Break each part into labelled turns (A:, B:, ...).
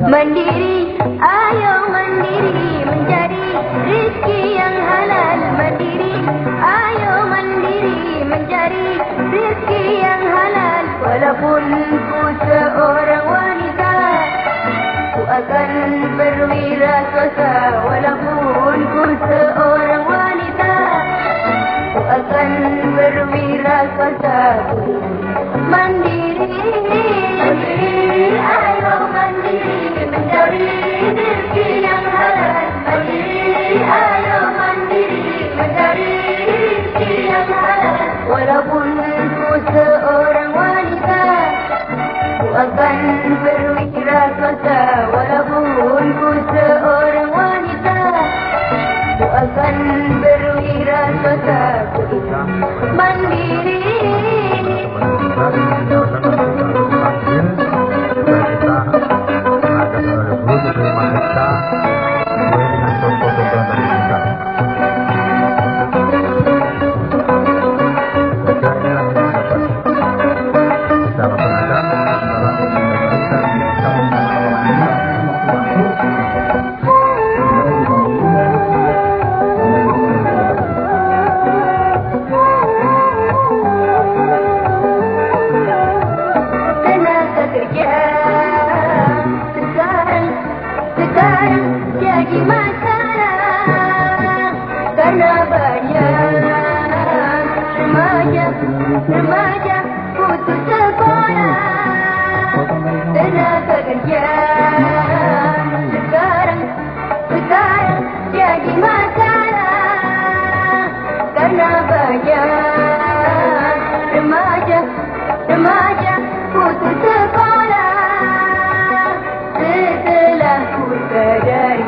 A: Mandiri, ayo mandiri, mencari rezeki yang halal. Mandiri, ayo mandiri, mencari rezeki yang halal. Walaupun ku seorang wanita, ku akan berwirausaha. Walaupun ku seorang wanita, ku akan berwirausaha. Mandiri, mandiri, ayo mandiri, mencari rezeki yang halal. Mandiri, ayo mandiri, mencari rezeki yang halal. Walaupun ku seorang wanita, ku akan berwirausaha. Walaupun ku seorang wanita, ku akan berwirausaha. Mandiri. Jadi masalah karena banyak remaja putus sekolah. Tenaga kerja sekarang jadi masalah karena banyak remaja putus sekolah. Setelah ku sadari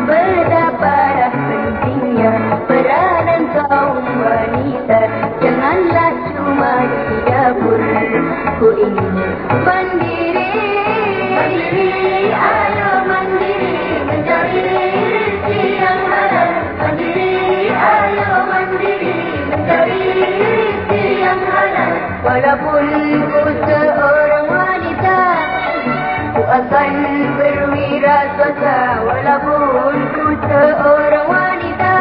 A: betapa pentingnya peranan kaum wanita, janganlah cuma di dapur. Ku ingin mandiri, mandiri, ayo mandiri, mencari rezeki yang halal. Mandiri, ayo mandiri, mencari rezeki yang halal. Walaupun ku seorang wanita, ku akan berwirausaha. Walaupun ku seorang wanita,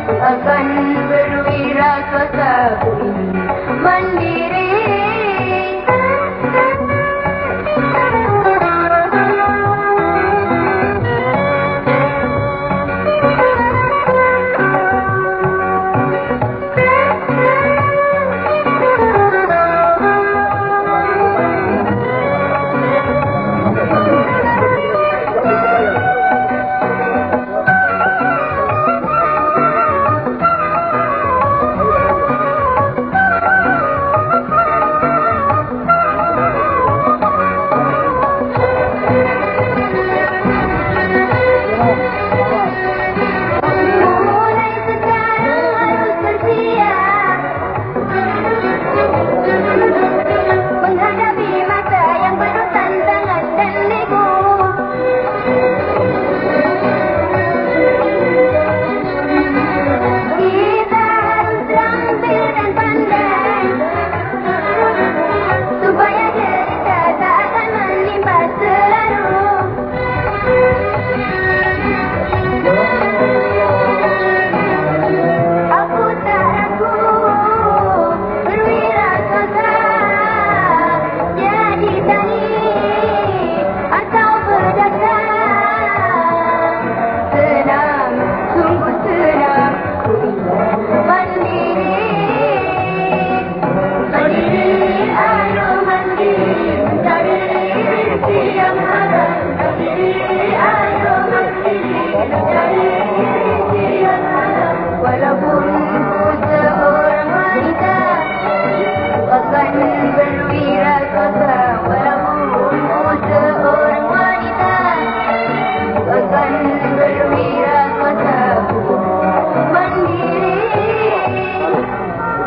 A: ku akan berwirausaha. Ku ingin mandiri.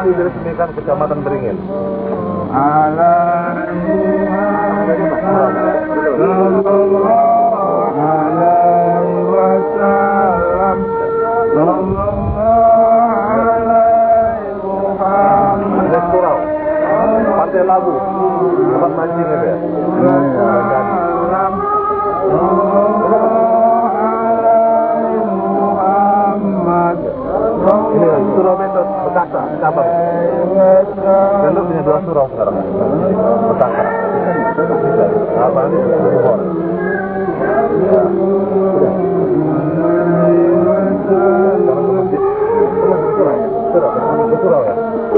B: Lokasi diresmikan Kecamatan Beringin. Surau, Pantai Labu, tempat mancing ya. Ini surau Betot, Bekasa, cabang. Betot punya 2 surau sekarang. Bekasa. Apa ini? Bogor. Ya. Surau ya. Surau.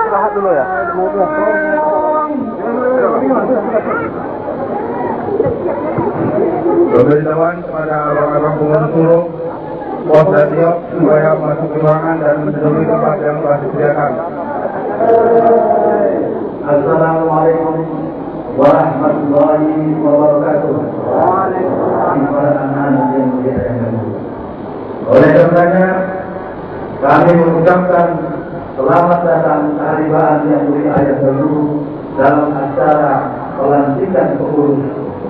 B: Istirahat dulu ya.
C: Pemberitahuan kepada abang-abang pengurus suruh pos radio supaya masuk ke ruangan dan menduduki tempat yang telah disediakan. Assalamualaikum warahmatullahi wabarakatuh. Oleh karenanya kami mengucapkan selamat datang kehadiran yang mulia ayat dulu dalam acara pelantikan pengurus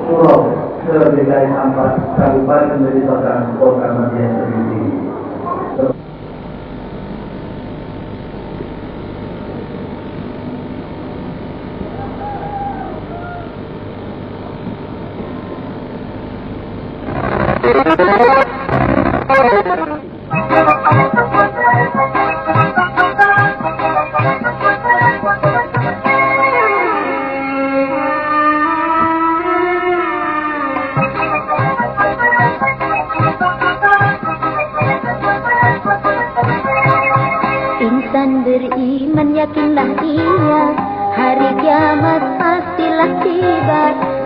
C: surau se-DKI 4 Kabupaten Deli Serdang Kota Madiun sendiri.
A: Insan beriman yakinlah ia, hari kiamat pastilah tiba.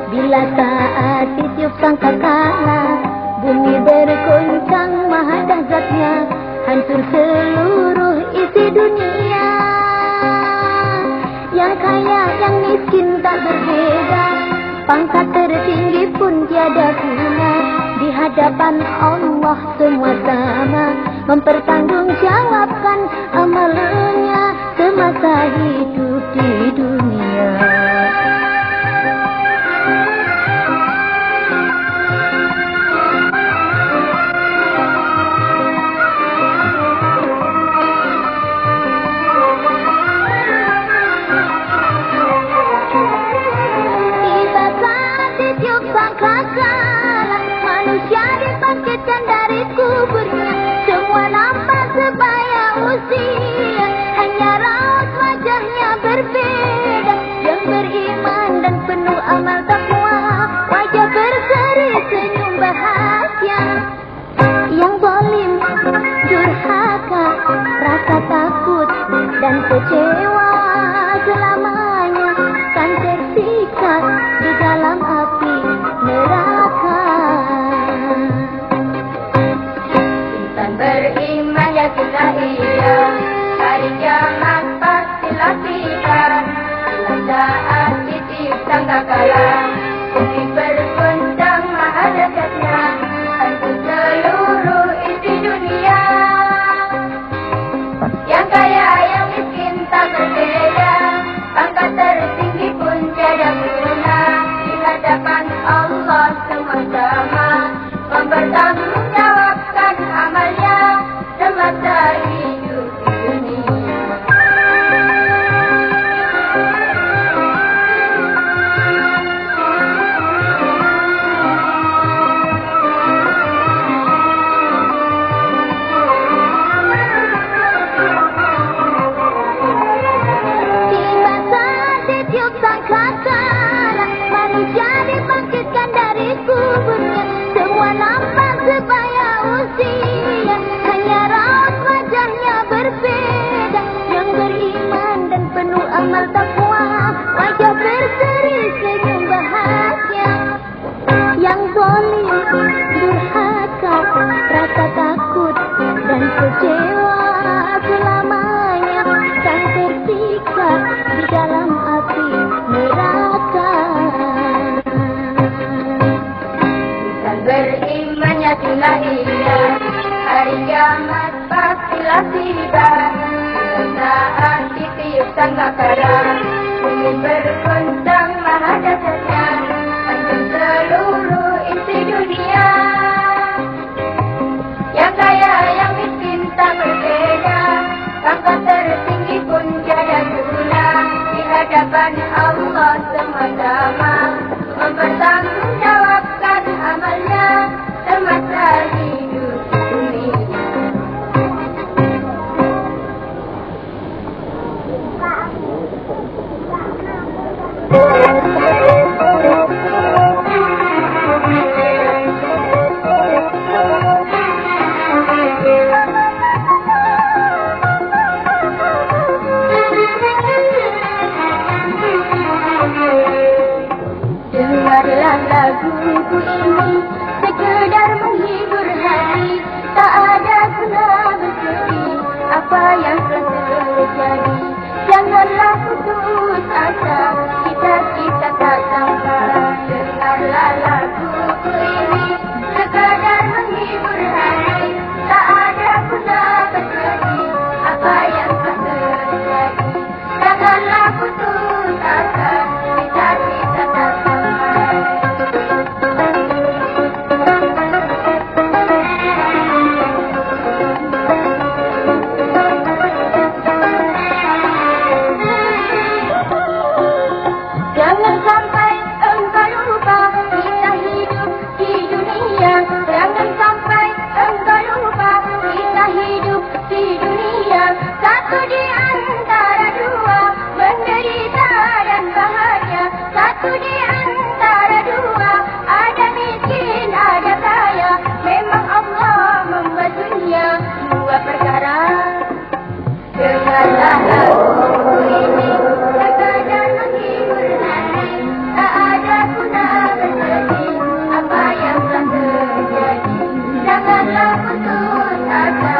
A: Bila saat ditiup sangkakala, bumi bergoncang maha dahsyatnya, hancur seluruh isi dunia. Yang kaya yang miskin tak berbeda, pangkat tertinggi pun tiada guna. Di hadapan Allah semua sama, mempertanggungjawabkan amalnya semasa hidup di dunia. Tiba saat ditiup sangkakala, manusia dibangkitkan dari kuburnya. Semua nampak sebaya usia, hanya raut wajahnya berbeda. Yang beriman dan penuh amal takwa, wajah berseri senyum bahagia. Yang zalim, durhaka, rasa takut dan kecewa selamanya kan tersiksa di dalam api neraka.
D: Insan beriman yakinlah ia, hari kiamat pastilah tiba. Bila saat ditiup sangkakala, bumi bergoncang maha dahsyatnya, hancur seluruh isi dunia. Yang kaya yang miskin tak
A: kecewa selamanya, kan tersiksa di dalam api neraka.
D: Dan beriman yakinlah ia, hari kiamat pastilah tiba. Dan saat ditiup sangkakala, bumi bergoncang maha dahsyatnya, hancur seluruh isi dunia. Yang kaya yang miskin tak berbeda, pangkat tertinggi pun tiada guna. Di hadapan Allah sama-sama mempertanggungjawabkan amalnya semasa hidup dunia. Dengarlah laguku ini sekedar menghibur hati, tak ada guna bersedih apa yang telah terjadi. Janganlah putus asa, kita tak sampai. Dengarlah laguku ini sekedar menghibur hati, tak ada guna bersedih apa yang telah terjadi. Janganlah putus asa, kita tak sampai. Jangan sampai engkau lupa kita hidup di dunia. Jangan sampai engkau lupa kita hidup di dunia. Satu di antara dua, menderita dan bahagia. Satu di antara dua, ada miskin, ada kaya. Memang Allah membuat dunia dua perkara. Dengarlah lagu ini sekadar menghibur hati, tak ada guna bersedih apa yang telah terjadi. Janganlah putus asa,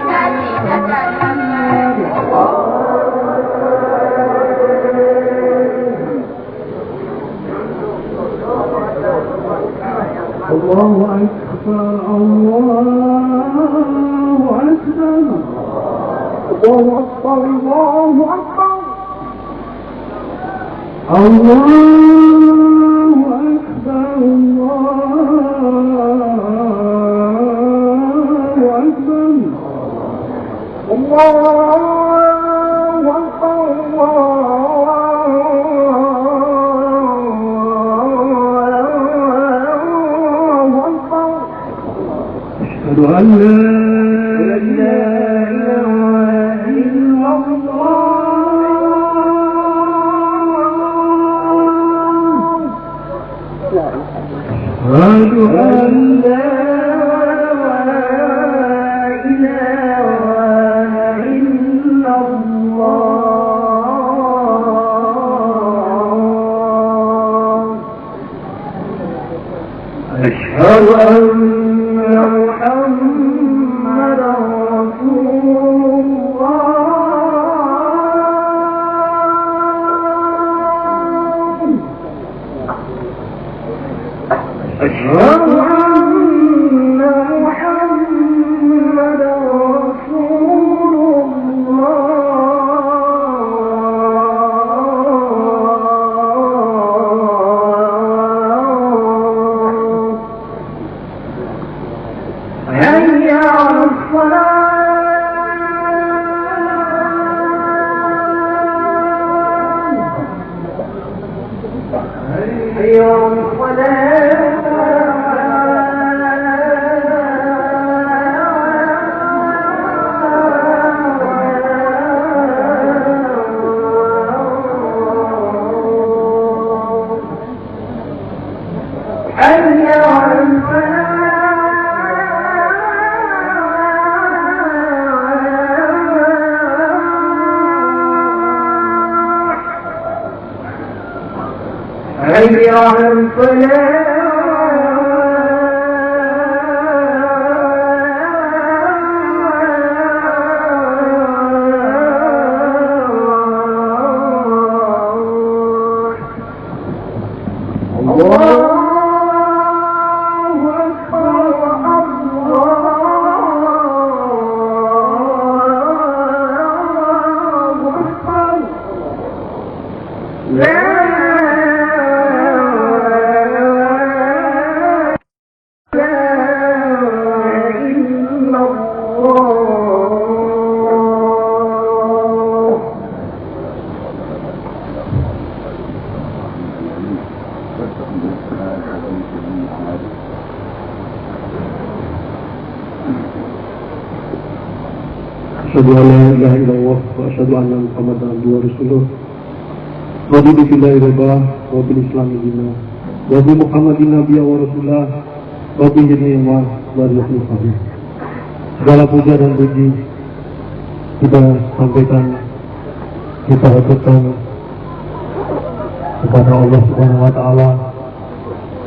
D: kita tak sampai.
C: Allahu Akbar, Allahu Akbar, Allahu Akbar, Allahu Akbar, Allahu Akbar, Allahu Akbar, أشهد أن لا إله إلا الله. أشهد أن لا إله إلا الله. أشهد أن محمد رسول الله. أشهد أن محمد رسول الله. حي على الصلاة، حي على الصلاة، حي على الفلاح. حي على الفلاح. Asyhadu an la ilaha illallah wa asyhadu anna Muhammadan abduhu wa rasuluh. Raditu billahi rabba wa bil islami dinna wa bi Muhammadin nabiyya wa rasulah wa bi jami'il warahmatullahi. Segala puja dan puji kita sampaikan, kita haturkan kepada Allah Subhanahu wa taala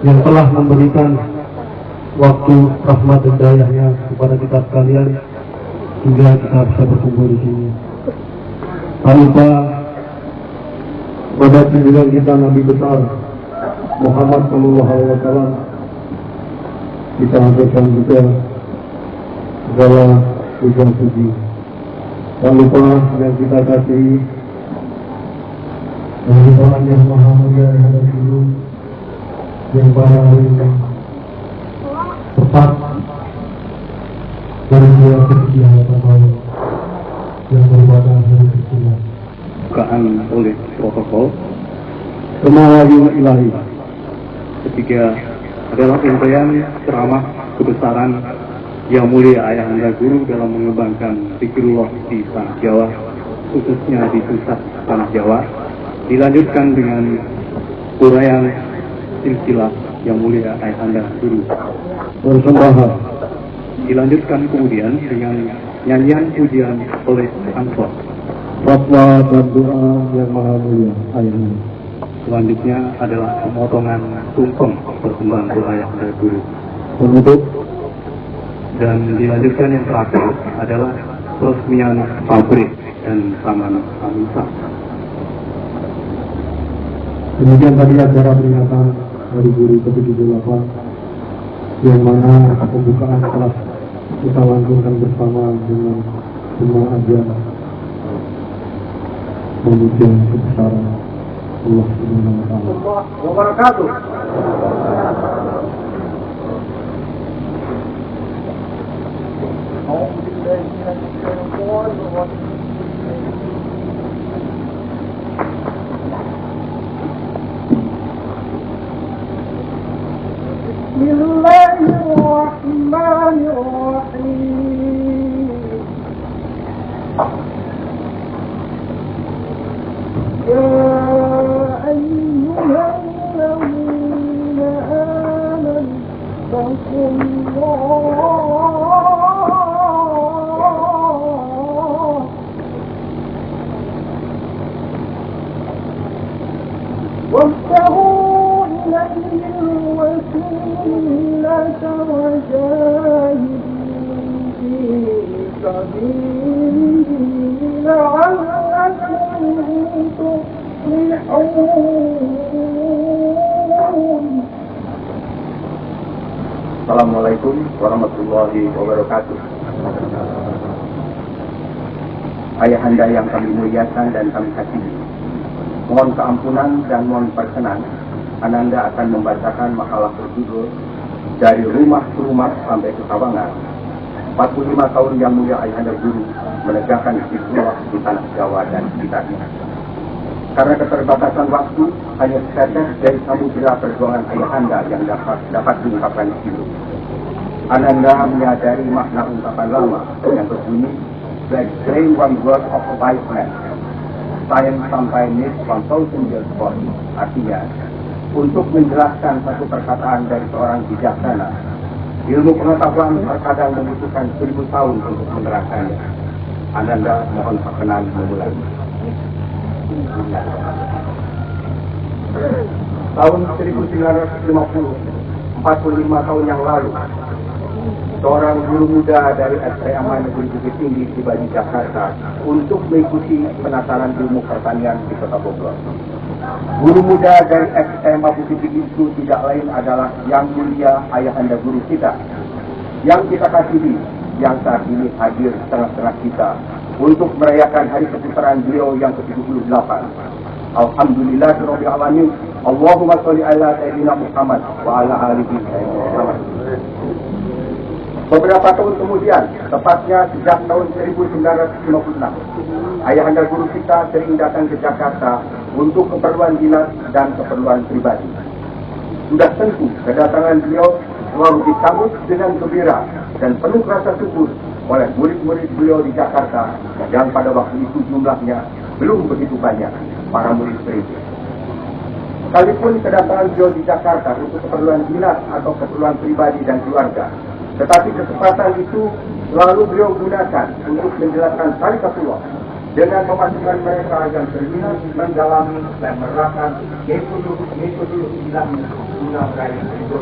C: yang telah memberikan waktu rahmat dan dayanya kepada kita sekalian hingga kita bisa berkumpul di sini. Tak lupa pada junjungan kita Nabi besar Muhammad Sallallahu Alaihi Wasallam, kita haturkan juga segala puja puji. Tak lupa yang kita kasihi dari orang yang maha mulia yang ada dulu, yang pada hari ini tepat dari dua sisi hadapan yang berbeda dari kecilnya. Bukaan oleh protokol Semawayung Ilahi. Ketiga adalah rangkaian ceramah kebesaran yang mulia Ayahanda Guru dalam mengembangkan zikrullah di tanah Jawa, khususnya di pusat tanah Jawa, dilanjutkan dengan uraian silsilah yang mulia Ayahanda Guru bersembahan. Dilanjutkan kemudian dengan nyanyian pujian oleh ansor, fatwa dan doa yang maha mulia Ayahanda. Selanjutnya adalah pemotongan tumpeng persembahan doa Ayahanda Guru. Penutup dan dilanjutkan yang terakhir adalah peresmian pabrik dan taman Anissa. Demikian tadi acara peringatan Hari Guru ke-78 yang mana pembukaan kelas kita langsungkan bersama dengan semua ajar memuji kebesaran Allah Subhanahu wa taala.
B: Wabarakatuh.
E: Bismillahirrahmanirrahim. Ya ayyuhalladzina amanu taqullaha wabtaghu ilayhi al-wasilata wajahiduu fi sabilihi la'allakum tuflihun.
B: Assalamualaikum warahmatullahi wabarakatuh. Ayahanda yang kami muliakan dan kami kasihi, mohon keampunan dan mohon perkenan, Ananda akan membacakan makalah berjudul Dari Rumah ke Rumah sampai ke Sawangan, 45 tahun yang mulia Ayahanda Guru menegakkan zikrullah di tanah Jawa dan sekitarnya. Karena keterbatasan waktu, hanya setetes dari samudera perjuangan Ayahanda yang dapat diungkapkan di sini. Ananda menyadari makna ungkapan lama yang berbunyi, "Like saying one word of a wise man, science sampai needs 1,000 years for it." Artinya, untuk menjelaskan satu perkataan dari seorang bijaksana, ilmu pengetahuan terkadang membutuhkan 1000 tahun untuk menerangkannya. Ananda mohon perkenan memulai. Tahun 1950, 45 tahun yang lalu, seorang guru muda dari SMA Negeri Bukit Tinggi tiba di Jakarta untuk mengikuti penataran ilmu pertanian di Kota Bogor. Guru muda dari SMA Bukit Tinggi itu tidak lain adalah Yang Mulia Ayahanda Guru kita, yang kita kasihi, yang saat ini hadir di tengah-tengah kita untuk merayakan hari kepusaran beliau yang ke-78. Alhamdulillahirabbil alamin. Allahumma sholli ala sayyidina Muhammad wa ala alihi Muhammad. Beberapa tahun kemudian, tepatnya sejak tahun 1956, Ayahanda Guru kita sering datang ke Jakarta untuk keperluan dinas dan keperluan pribadi. Sudah tentu kedatangan beliau selalu disambut dengan gembira dan penuh rasa syukur oleh murid-murid beliau di Jakarta yang pada waktu itu jumlahnya belum begitu banyak para murid perintis. Sekalipun kedatangan beliau di Jakarta untuk keperluan dinas atau keperluan pribadi dan keluarga, tetapi kesempatan itu selalu beliau gunakan untuk menjelaskan Tarikatullah dengan memasukkan mereka yang berminat mendalami dan menerapkan metode ilmu guna meraih hidup.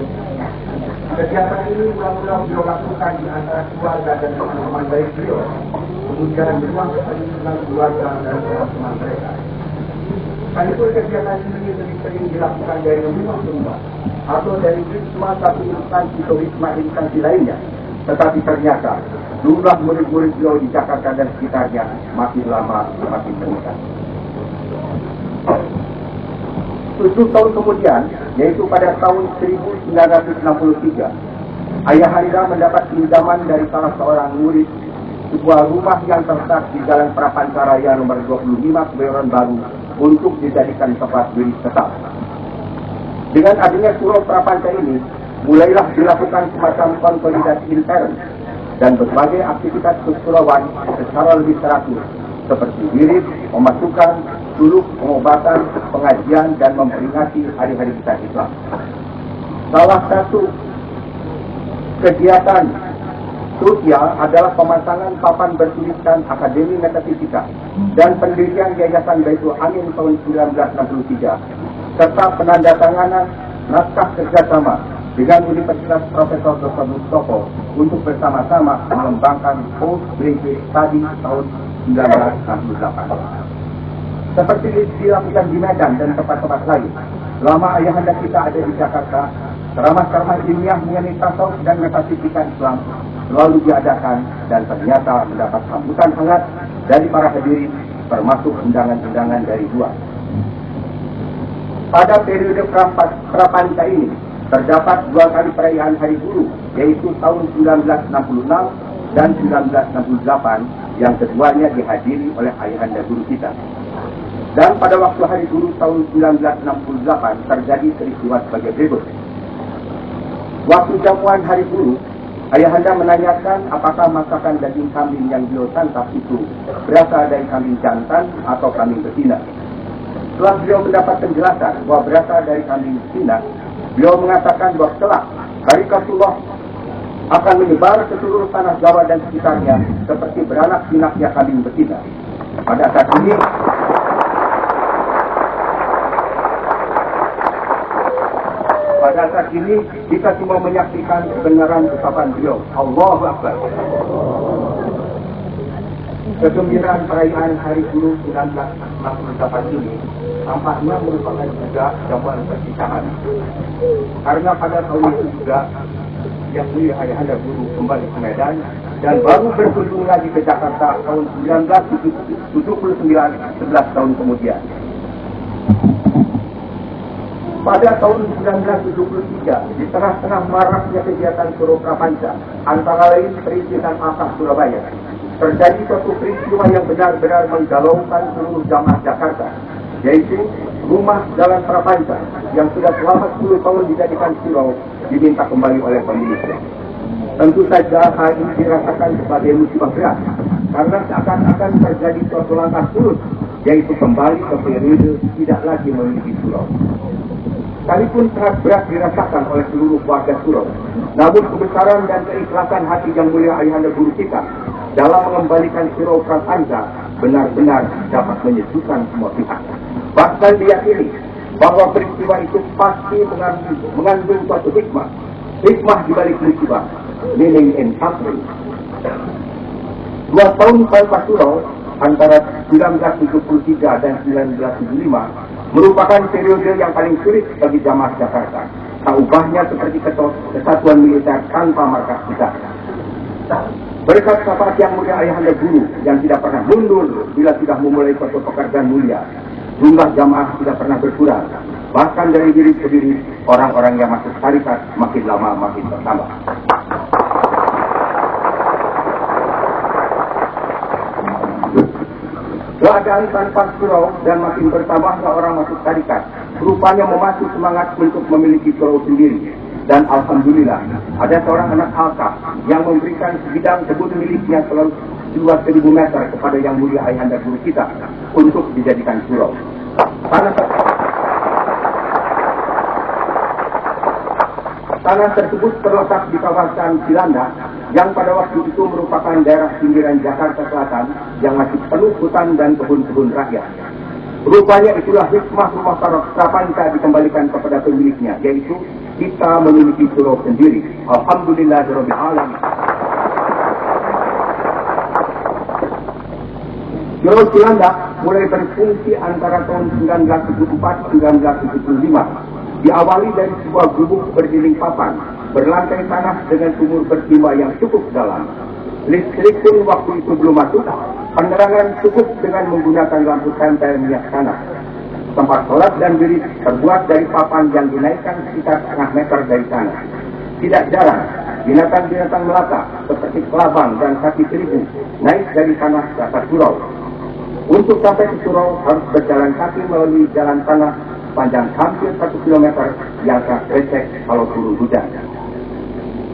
B: Kegiatan ini mula-mula beliau lakukan di antara keluarga dan teman-teman baik beliau, kemudian meluas dengan keluarga dan teman-teman mereka. Sekalipun kegiatan ini lebih sering dilakukan dari rumah atau dari wisma satu instansi atau wisma instansi lainnya, tetapi ternyata jumlah murid-murid beliau di Jakarta dan sekitarnya makin lama makin meningkat. 7 tahun kemudian, yaitu pada tahun 1963, Ayahanda mendapat pinjaman dari salah seorang murid sebuah rumah yang terletak di Jalan Prapancaraya nomor 25 Kebayoran Baru untuk dijadikan tempat diri tetap. Dengan adanya surau Prapanca ini, mulailah dilakukan semacam konsolidasi intern dan berbagai aktivitas kesurauan secara lebih teratur, seperti wirid, pemasukan, suluk, pengobatan, pengajian, dan memperingati hari-hari besar Islam. Salah satu kegiatan sosial adalah pemasangan papan bertuliskan Akademi Metafisika dan pendirian Yayasan Baitul Amin tahun 1963, serta penandatanganan naskah kerjasama dengan Universitas Profesor Dr. Mustopo untuk bersama-sama mengembangkan Postgraduate Study tahun 1968. Seperti dilakukan di Medan dan tempat-tempat lain, selama ayahanda kita ada di Jakarta, ceramah-ceramah ilmiah mengenai tasawuf dan metafisika Islam selalu diadakan dan ternyata mendapat sambutan hangat dari para hadirin, termasuk undangan-undangan dari luar. Pada periode Prapanca ini, terdapat 2 kali perayaan Hari Guru, yaitu tahun 1966 dan 1968, yang keduanya dihadiri oleh ayahanda guru kita. Dan pada waktu Hari Guru tahun 1968 terjadi peristiwa sebagai berikut. Waktu jamuan Hari Guru, ayahanda menanyakan apakah masakan daging kambing yang beliau santap itu berasal dari kambing jantan atau kambing betina. Setelah beliau mendapat penjelasan bahwa berasal dari kambing betina, beliau mengatakan bahwa kelak Tarikatullah akan menyebar ke seluruh tanah Jawa dan sekitarnya seperti beranak pinaknya kambing betina. Pada saat ini kita semua menyaksikan kebenaran ucapan beliau. Allahu Akbar. Kegembiraan perayaan Hari Guru 1968 ini tampaknya merupakan juga jamuan perpisahan. Karena pada tahun itu juga yang mulia ayahanda guru kembali ke Medan dan baru berkunjung lagi ke Jakarta tahun 1979, 11 tahun kemudian. Pada tahun 1973, di tengah-tengah maraknya kegiatan Surau Prapanca, antara lain perintisan Asah Surabaya, terjadi suatu peristiwa yang benar-benar menggalaukan seluruh jamaah Jakarta, yaitu rumah Jalan Prapanca yang sudah selama 10 tahun dijadikan surau diminta kembali oleh pemiliknya. Tentu saja hal ini dirasakan sebagai musibah berat, karena seakan-akan terjadi suatu langkah surut, yaitu kembali ke periode tidak lagi memiliki surau. Sekalipun sangat berat dirasakan oleh seluruh warga surau, namun kebesaran dan keikhlasan hati yang mulia ayahanda guru kita dalam mengembalikan surau Prapanca benar-benar dapat menyejukkan semua pihak. Bahkan diyakini bahwa peristiwa itu pasti mengandung suatu hikmah di balik musibah, meaning and suffering. 2 tahun Palpa Surau antara 1973 dan 1975 merupakan periode yang paling sulit bagi jamaah Jakarta. Tak ubahnya seperti kesatuan militer tanpa markas besar. Berkat syafaat yang mulia ayahanda guru yang tidak pernah mundur bila sudah memulai suatu pekerjaan mulia, jumlah jamaah tidak pernah berkurang. Bahkan dari diri ke diri, orang-orang yang masuk tarikat makin lama makin bertambah. Keadaan tanpa surau dan makin bertambahnya orang masuk tarikat rupanya memacu semangat untuk memiliki surau sendiri. Dan alhamdulillah ada seorang anak alkaf yang memberikan sebidang kebun miliknya seluas 2.000 meter kepada Yang Mulia Ayahanda Guru kita untuk dijadikan surau. Tanah tersebut terletak di kawasan Cilandak yang pada waktu itu merupakan daerah pinggiran Jakarta Selatan yang masih penuh hutan dan kebun-kebun rakyat. Rupanya itulah hikmah rumah Prapanca dikembalikan kepada pemiliknya, yaitu kita memiliki surau sendiri. Alhamdulillahirabbil alamin. Surau Cilandak mulai berfungsi antara tahun 1974-1975. Diawali dari sebuah gubuk berdinding papan, berlantai tanah dengan sumur bertimba yang cukup dalam. Listrik pun waktu itu belum masuk, penerangan cukup dengan menggunakan lampu senter minyak tanah. Tempat sholat dan diri terbuat dari papan yang dinaikkan sekitar setengah meter dari tanah. Tidak jarang, binatang-binatang melata seperti kelabang dan sapi seribu naik dari tanah ke atas surau. Untuk sampai ke surau harus berjalan kaki melalui jalan tanah panjang hampir 1 kilometer yang sangat becek kalau turun hujan.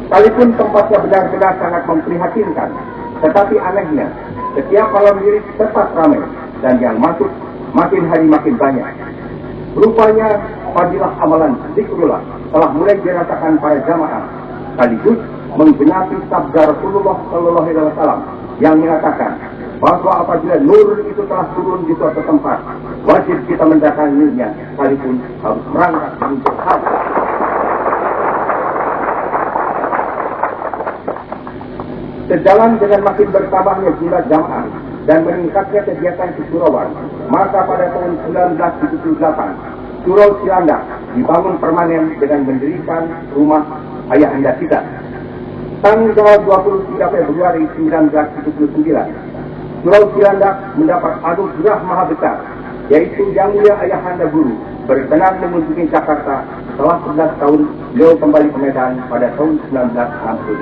B: Sekalipun tempatnya benar-benar sangat memprihatinkan, tetapi anehnya, setiap malam wirid tetap ramai dan yang masuk makin hari makin banyak. Rupanya fadilah amalan zikrullah telah mulai dirasakan para jamaah, sekaligus menggenapi sabda Rasulullah SAW yang mengatakan bahwa apabila nur itu telah turun di suatu tempat, wajib kita mendatanginya, sekalipun harus merangkak untuk harta. Sejalan dengan makin bertambahnya jumlah jamaah dan meningkatnya kegiatan kesurauan, maka pada tahun 1978, Surau Cilandak dibangun permanen dengan mendirikan rumah ayahanda kita. Tanggal 23 Februari 1979, Surau Cilandak mendapat anugerah maha besar, yaitu Yang Mulia Ayahanda Guru berkenan mengunjungi Jakarta setelah 11 tahun beliau kembali ke Medan pada tahun 1968.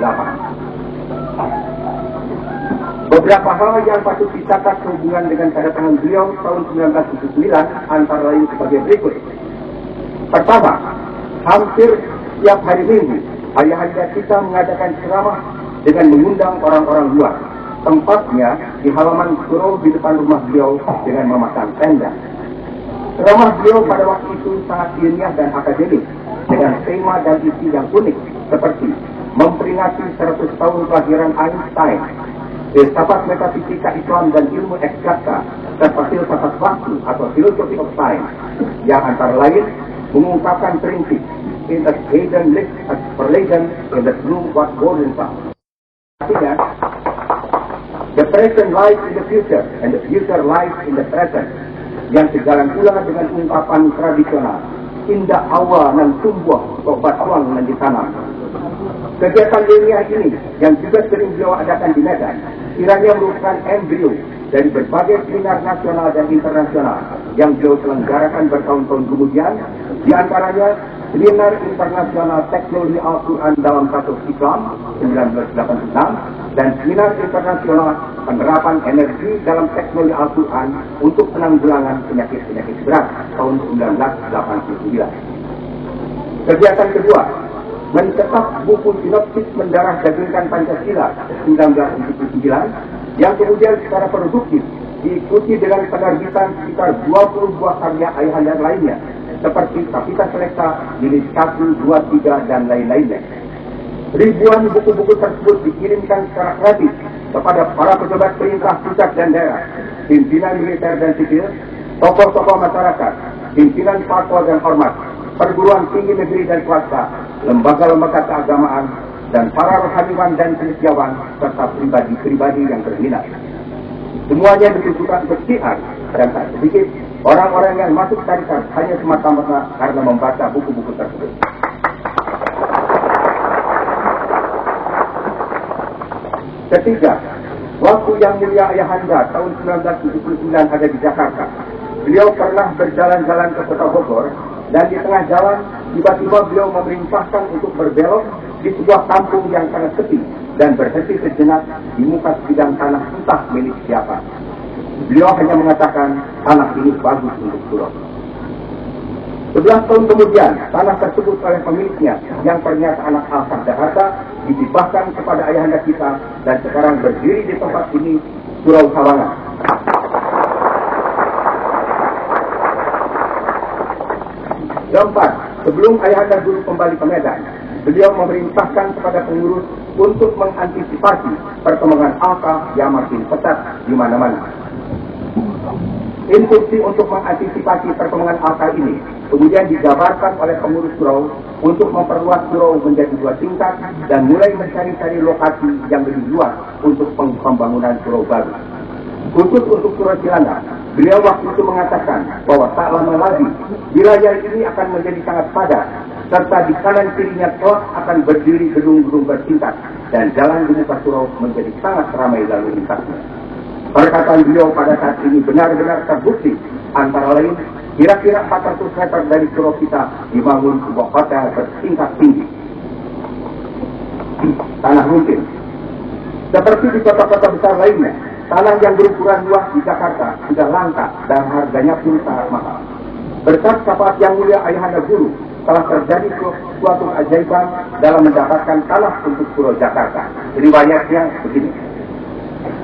B: Beberapa hal yang patut dicatat sehubungan dengan kedatangan beliau tahun 1979 antara lain sebagai berikut. Pertama, hampir setiap hari Minggu, ayahanda kita mengadakan ceramah dengan mengundang orang-orang luar. Tempatnya di halaman surau di depan rumah beliau dengan memasang tenda. Ceramah beliau pada waktu itu sangat ilmiah dan akademis dengan tema dan isi yang unik seperti memperingati 100 tahun kelahiran Einstein, filsafat metafisika Islam dan ilmu eksaktisa serta filsafat waktu atau philosophy of time yang antara lain mengungkapkan prinsip in the hidden lives as per legend in the true what golden found. Artinya, the present lies in the future, and the future lies in the present. Yang sejalan pula dengan ungkapan tradisional, indah awal nan tumbuh, obat tuang nan ditanam. Kegiatan ilmiah ini, yang juga sering beliau adakan di Medan, kiranya merupakan embrio dari berbagai seminar nasional dan internasional yang beliau selenggarakan bertahun-tahun kemudian, di antaranya Seminar Internasional Teknologi Al-Quran dalam Kasus Islam 1986 dan Seminar Internasional Penerapan Energi dalam Teknologi Al-Quran untuk penanggulangan penyakit-penyakit berat tahun 1989. Kegiatan kedua, mencetak buku sinopsis mendarah dagingkan Pancasila 1979 yang kemudian secara produktif diikuti dengan penerbitan sekitar 20 buah karya ayahanda lainnya seperti Kapita Selekta, Jilid 1, 2, 3, dan lain-lainnya. Ribuan buku-buku tersebut dikirimkan secara gratis kepada para pejabat perintah pusat dan daerah, pimpinan militer dan sipil, tokoh-tokoh masyarakat, pimpinan parpol dan ormas, perguruan tinggi negeri dan swasta, lembaga-lembaga keagamaan, dan para rohaniwan dan cendekiawan, serta pribadi-pribadi yang berminat. Semuanya ditujukan untuk syiar dan tak sedikit orang-orang yang masuk tarikat hanya semata-mata karena membaca buku-buku tersebut. Ketiga, waktu Yang Mulia Ayahanda tahun 1979 ada di Jakarta, beliau pernah berjalan-jalan ke kota Bogor dan di tengah jalan tiba-tiba beliau memerintahkan untuk berbelok di sebuah kampung yang sangat sepi dan berhenti sejenak di muka sebidang tanah entah milik siapa. Beliau hanya mengatakan tanah ini bagus untuk surau. 11 tahun kemudian, tanah tersebut oleh pemiliknya yang ternyata anak Al-Jakarta ditibahkan kepada ayahanda kita dan sekarang berdiri di tempat ini, Surau Sawangan. Keempat, sebelum ayahanda guru kembali ke Medan, beliau memerintahkan kepada pengurus untuk mengantisipasi perkembangan angka yang makin ketat di mana-mana. Instruksi untuk mengantisipasi perkembangan angka ini kemudian dijabarkan oleh pengurus surau untuk memperluas surau menjadi 2 tingkat dan mulai mencari-cari lokasi yang lebih luas untuk pembangunan surau baru. Khusus untuk Surau Cilandak, beliau waktu itu mengatakan bahwa tak lama lagi wilayah ini akan menjadi sangat padat, serta di kanan kirinya kelak akan berdiri gedung-gedung bertingkat dan jalan di muka surau menjadi sangat ramai lalu lintasnya. Perkataan beliau pada saat ini benar-benar terbukti, antara lain kira-kira 400 meter dari surau kita dibangun sebuah kota bertingkat tinggi. Tanah rumpin. Seperti di kota-kota besar lainnya, tanah yang berukuran luas di Jakarta sudah langka dan harganya pun sangat mahal. Berkat syafaat yang mulia ayahanda guru, telah terjadi suatu keajaiban dalam mendapatkan tanah untuk Surau Jakarta. Riwayatnya begini.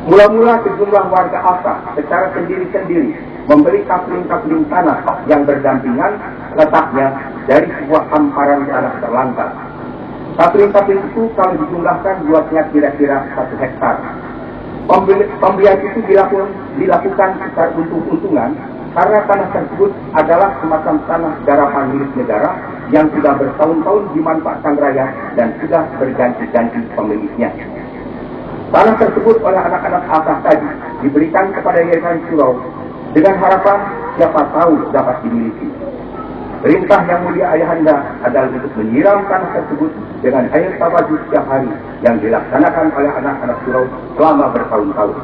B: Mula-mula sejumlah warga asal secara sendiri-sendiri membeli kapling-kapling tanah yang berdampingan letaknya dari sebuah hamparan tanah terlantar. Kapling-kapling itu kalau dijumlahkan luasnya kira-kira 1 hektar. Pembelian itu dilakukan secara untung-untungan karena tanah tersebut adalah semacam tanah garapan milik negara yang sudah bertahun-tahun dimanfaatkan rakyat dan sudah berganti-ganti pemiliknya. Tanah tersebut oleh anak-anak asah tadi diberikan kepada Yayasan Surau dengan harapan siapa tahu dapat dimiliki. Perintah yang mulia ayahanda adalah untuk menyiram tanah tersebut dengan air tawadhu setiap hari yang dilaksanakan oleh anak-anak surau selama bertahun-tahun.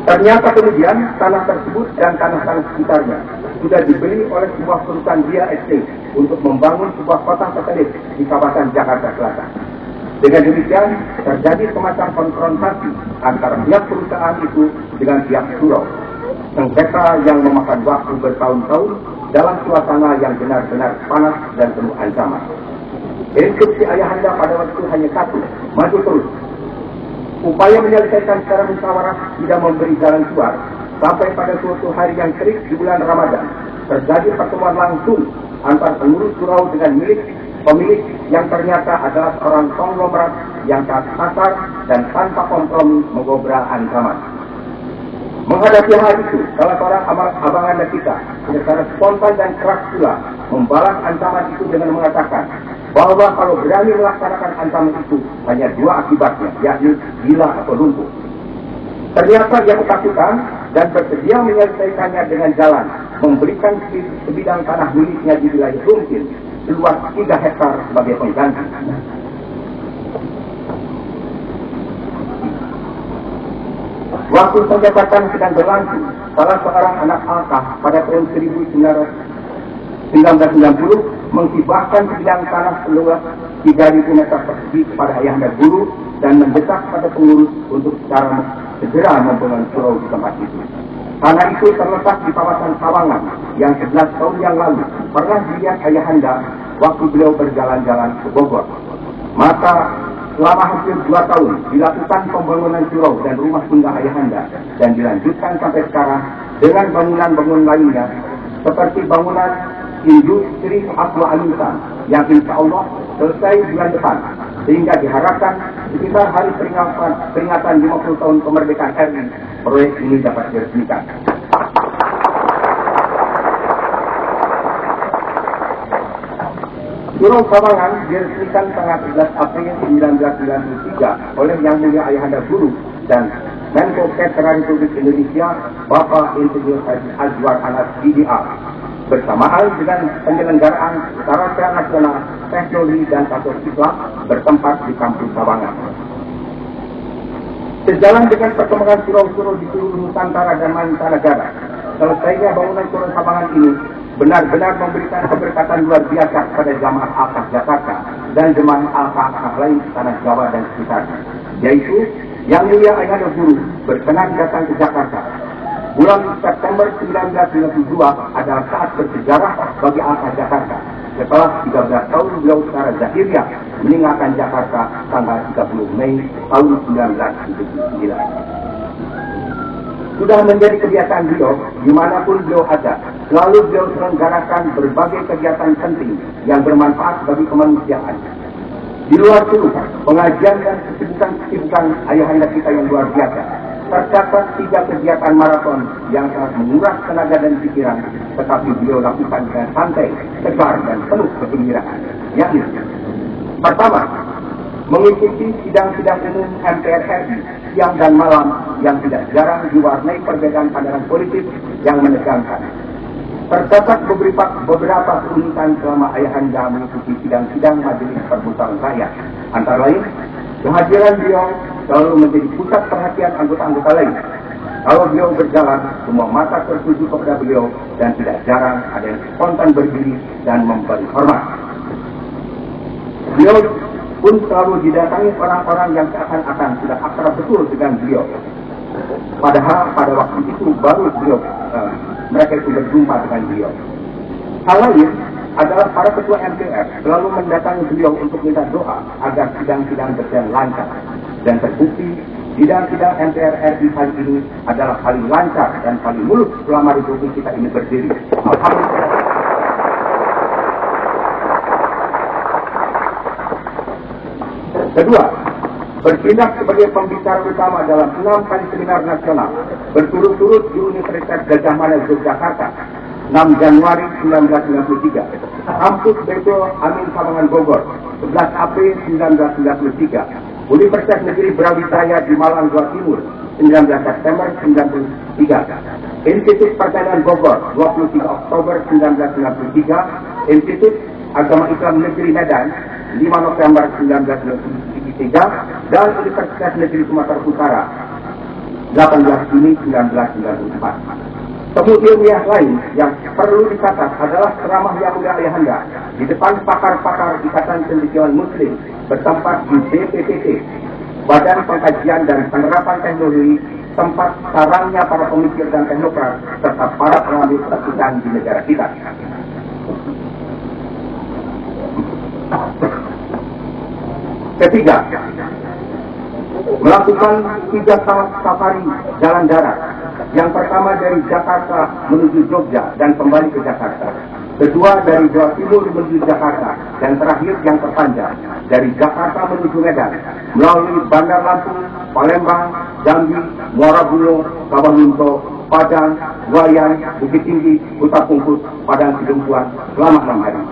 B: Ternyata kemudian tanah tersebut dan tanah-tanah sekitarnya sudah dibeli oleh sebuah perusahaan Dia Estate untuk membangun sebuah kota satelit di kawasan Jakarta Selatan. Dengan demikian terjadi semacam konfrontasi antara pihak perusahaan itu dengan pihak surau. Sengketa yang memakan waktu bertahun-tahun dalam suasana yang benar-benar panas dan penuh ancaman. Instruksi ayahanda pada waktu itu hanya satu, maju terus. Upaya menyelesaikan secara musyawarah tidak memberi jalan keluar, sampai pada suatu hari yang terik di bulan Ramadan, terjadi pertemuan langsung antara pengurus surau dengan pemilik yang ternyata adalah seorang konglomerat yang kasar dan tanpa kompromi mengobrol ancaman. Menghadapi hal itu, salah seorang abang-abang kita secara spontan dan keras pula membalas ancaman itu dengan mengatakan bahwa kalau berani melaksanakan ancaman itu hanya 2 akibatnya, yakni gila atau lumpuh. Ternyata ia ketakutan dan bersedia menyelesaikannya dengan jalan memberikan sebidang tanah miliknya di wilayah Rumpin seluas 3 hektar sebagai pengganti. Waktu penjabatan sedang berlangsung, salah seorang anak angkat pada tahun 1990 menghibahkan sebidang tanah seluas 3.000 meter persegi kepada ayahanda guru dan mendesak pada pengurus untuk segera membangun surau di tempat itu. Tanah itu terletak di kawasan Sawangan yang 11 tahun yang lalu pernah dilihat ayahanda waktu beliau berjalan-jalan ke Bogor. Maka selama hampir 2 tahun dilakukan pembangunan surau dan rumah singgah ayahanda dan dilanjutkan sampai sekarang dengan bangunan-bangunan lainnya seperti bangunan industri Aqua Alintan yang insya Allah selesai bulan depan, sehingga diharapkan sekitar hari peringatan 50 tahun kemerdekaan RI proyek ini dapat diresmikan. Surau Sawangan diresmikan tanggal 11 April 1993 oleh Yang Mulia Ayahanda Guru dan Menko Kesra Republik Indonesia Bapak Insinyur Haji Azwar Anas DDA bersamaan dengan penyelenggaraan Sarana Nasional Teknologi dan Kasus Islam bertempat di kampus Sawangan. Sejalan dengan perkembangan surau-surau di seluruh Nusantara dan mancanegara, selesainya bangunan Surau Sawangan ini benar-benar memberikan keberkatan luar biasa kepada jamaah Al-Qaf Jakarta dan jemaah Al-Qaf lain di tanah Jawa dan sekitarnya, yaitu Yang Mulia Ayahanda Guru berkenan datang ke Jakarta. Bulan September 1992 adalah saat bersejarah bagi Al-Qaf Jakarta. Setelah 13 tahun beliau secara zahiriah meninggalkan Jakarta tanggal 30 Mei tahun 1979. Sudah menjadi kebiasaan beliau, dimanapun beliau ada, selalu beliau selenggarakan berbagai kegiatan penting yang bermanfaat bagi kemanusiaan. Di luar itu, pengajian dan kesibukan ayahanda kita yang luar biasa. Tercatat 3 kegiatan maraton yang sangat menguras tenaga dan pikiran, tetapi beliau lakukan dengan santai, tegar, dan penuh kegembiraan. Yakni, pertama, mengikuti sidang-sidang umum MPR RI siang dan malam yang tidak jarang diwarnai perbedaan pandangan politik yang menegangkan. Terdapat beberapa keunikan selama ayahanda mengikuti sidang-sidang Majelis Permusawaratan Rakyat. Antara lain, kehadiran beliau selalu menjadi pusat perhatian anggota-anggota lain. Kalau beliau berjalan, semua mata tertuju kepada beliau dan tidak jarang ada yang spontan berdiri dan memberi hormat. Beliau pun selalu didatangi orang-orang yang seakan-akan sudah akrab betul dengan beliau. Padahal pada waktu itu baru mereka itu berjumpa dengan beliau. Hal lain adalah para ketua MPR selalu mendatangi beliau untuk minta doa agar sidang-sidang berjalan lancar. Dan terbukti, sidang-sidang MPR RI kali ini adalah paling lancar dan paling mulus selama Republik kita ini berdiri. Alhamdulillah. Kedua, bertindak sebagai pembicara utama dalam 6 kali seminar nasional berturut-turut di Universitas Gadjah Mada Yogyakarta 6 Januari 1993, Kampus Beto Amin Sabangan Bogor 11 April 1993, Universitas Negeri Brawijaya di Malang Jawa Timur 19 September 1993, Institut Pertanian Bogor 23 Oktober 1993, Institut Agama Islam Negeri Medan 5 November 1993, dan Universitas Negeri Sumatera Utara 18 Juni 1994. Temu ilmiah lain yang perlu dicatat adalah ceramah yang mulia ayahanda di depan pakar-pakar Ikatan Cendekiawan Muslim bertempat di BPPT, Badan Pengkajian dan Penerapan Teknologi, tempat sarangnya para pemikir dan teknokrat serta para pengambil keputusan di negara kita. Ketiga, melakukan 3 safari jalan darat. Yang pertama dari Jakarta menuju Jogja dan kembali ke Jakarta. Kedua dari Jawa Timur menuju Jakarta. Dan terakhir yang terpanjang dari Jakarta menuju Medan melalui Bandar Lampung, Palembang, Jambi, Muara Bungo, Sawalunto, Padang, Wayan, Bukit Tinggi, Kota Pungkus, Padang Sidempuan selama 6 hari.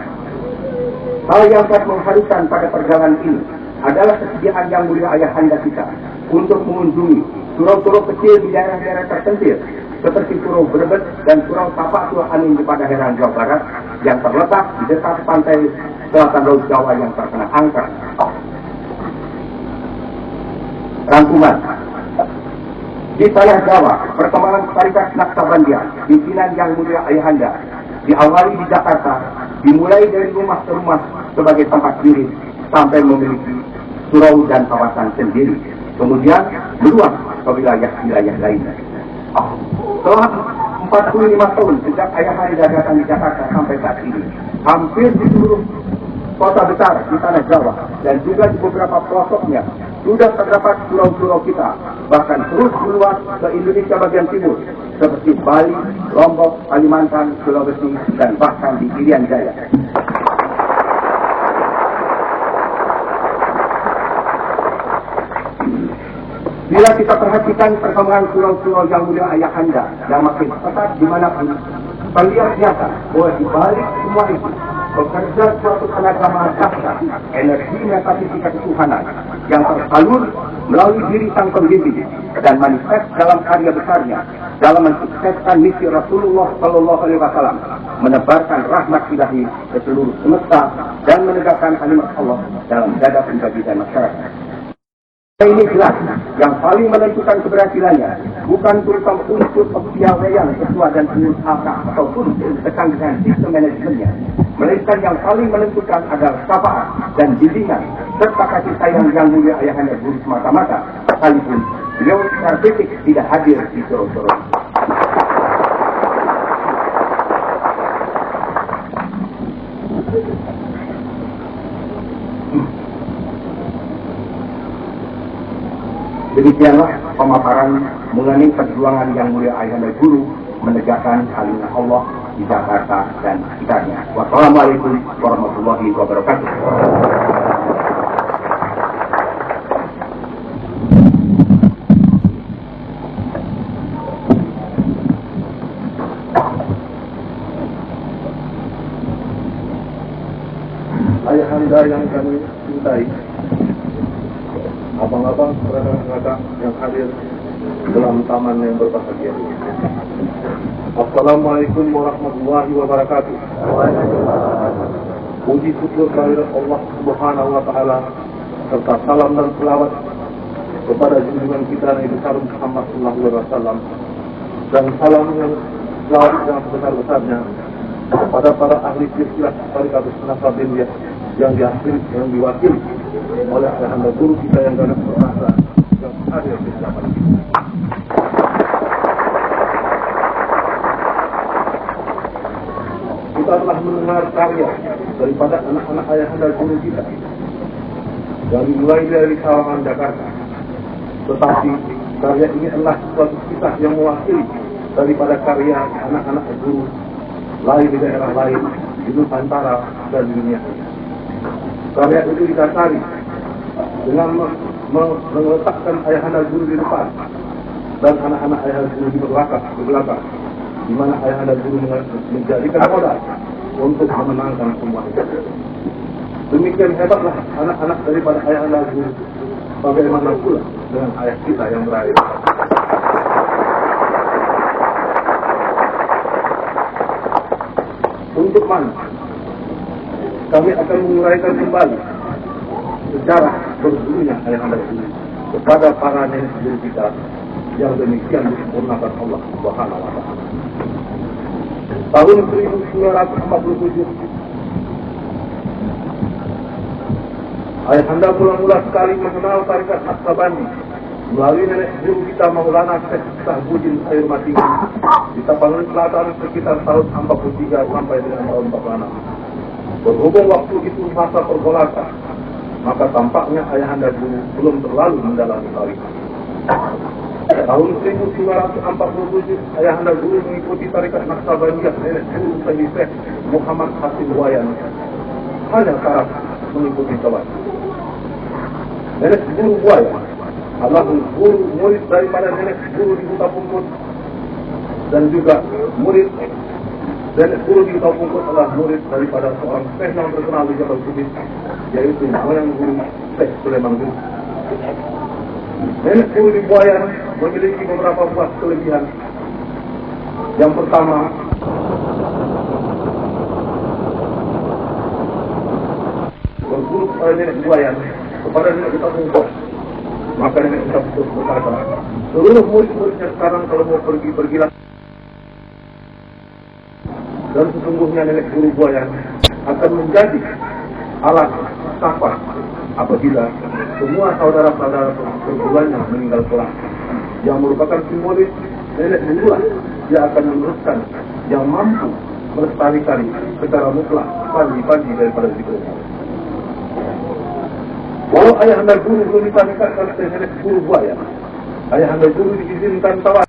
B: Hal yang sangat mengharukan pada perjalanan ini adalah kesediaan yang mulia ayahanda kita untuk mengunjungi surau-surau kecil di daerah-daerah terpencil seperti Surau Brebes dan Surau Tapak Tua Anin di Padaherang, Jawa Barat yang terletak di dekat pantai selatan Laut Jawa yang terkena angker. Rangkuman. Di tanah Jawa, perkembangan Tarikat Naksabandia, pimpinan yang mulia ayahanda, diawali di Jakarta, dimulai dari rumah ke rumah sebagai tempat diri sampai memiliki surau dan kawasan sendiri. Kemudian meluas ke wilayah-wilayah lainnya. Setelah 45 tahun sejak ayahanda datang di Jakarta sampai saat ini, hampir di seluruh kota besar di tanah Jawa dan juga di beberapa pelosoknya sudah terdapat surau-surau kita, bahkan terus meluas ke Indonesia bagian timur seperti Bali, Lombok, Kalimantan, Sulawesi, dan bahkan di Irian Jaya. Bila kita perhatikan perkembangan surau-surau yang mulia ayahanda yang makin pesat dimanapun, terlihat nyata bahwa di balik semua itu bekerja suatu tenaga maha dahsyat, energi metafisika ketuhanan yang tersalur melalui diri sang pembimbing dan manifest dalam karya besarnya dalam mensukseskan misi Rasulullah Sallallahu Alaihi Wasallam, menebarkan rahmat ilahi ke seluruh semesta dan menegakkan kalimat Allah dalam dada pribadi dan masyarakat. Ini jelas, yang paling menentukan keberhasilannya bukan berupa unsur kepiawaian ketua dan pengurus akar ataupun ketangguhan sistem manajemennya, melainkan yang paling menentukan adalah syafaat dan bimbingan serta kasih sayang yang mulia ayahanda guru semata-mata, sekalipun beliau secara fisik tidak hadir di surau-surau. Demikianlah pemaparan mengenai perjuangan yang mulia Ayahanda Guru menegakkan kalimat Allah di Jakarta dan sekitarnya. Wassalamualaikum warahmatullahi wabarakatuh.
C: Ayahanda yang kami cintai, abang-abang, saudara-saudara yang hadir dalam taman yang berbahagia ini. Assalamualaikum warahmatullahi wabarakatuh. Puji syukur kehadirat Allah Subhanahu wa taala serta salam dan selawat kepada junjungan kita Nabi besar Muhammad sallallahu alaihi wasallam, dan salam yang selawat yang sebesar-besarnya kepada para ahli silsilah Tariqatus Nasabaniyah yang diwakili oleh Ayahanda Guru kita yang ganas perkasa yang hadir di hadapan kita. Kita telah mendengar karya daripada anak-anak Ayahanda Guru kita yang dimulai dari Sawangan, Jakarta. Tetapi karya ini adalah suatu kisah yang mewakili daripada karya anak-anak guru lain di daerah lain di Nusantara dan di dunia. Karya itu didasari dengan meletakkan Ayahanda Guru di depan dan anak-anak Ayahanda Guru di belakang, di mana Ayahanda Guru menjadikan modal untuk memenangkan semua itu. Demikian hebatlah anak-anak daripada Ayahanda Guru, bagaimana pula dengan ayah kita yang berada. Untuk mana kami akan menguraikan kembali sejarah berdulunya Ayahanda Guru kepada para nenek guru kita yang demikian disempurnakan Allah Subhanahu wa taala. Tahun 1947 Ayahanda mula-mula sekali mengenal tarikat Naksabandi melalui nenek guru kita Maulana Syekh Sahbudin Sayur Matinggi di Tapanuli Selatan sekitar tahun 43 sampai dengan tahun 46. Berhubung waktu itu masa pergolakan, maka tampaknya Ayahanda Guru belum terlalu mendalami tarikat. Tahun 1947 Ayahanda Guru mengikuti tarikat Naksabandiyah nenek guru Syekh Muhammad Hasim Wayan hanya syarat mengikuti sholat. Nenek guru Buaya adalah guru murid daripada nenek guru di Huta Pungkut, dan juga murid nenek guru di Huta Pungkut adalah murid daripada seorang syekh yang terkenal di Jabal Kubis, yaitu moyang guru Syekh Sulaiman Guru. Nenek guru di Buaya memiliki beberapa buah kelebihan. Yang pertama, berguru kepada nenek Buaya kepada nenek Huta Pungkut. Maka nenek Huta Pungkut berkata, seluruh murid-muridnya sekarang kalau mau pergilah. Dan sesungguhnya nenek guru Buaya akan menjadi alat syafaat apabila semua saudara-saudara perguruannya meninggal kelak, yang merupakan simbolis nenek gurulah dia akan meneruskan yang mampu melestarikan secara mutlak panji-panji daripada zikir. Walau Ayahanda Guru belum ditanyakan oleh nenek guru Buaya, Ayahanda Guru diizinkan tawaf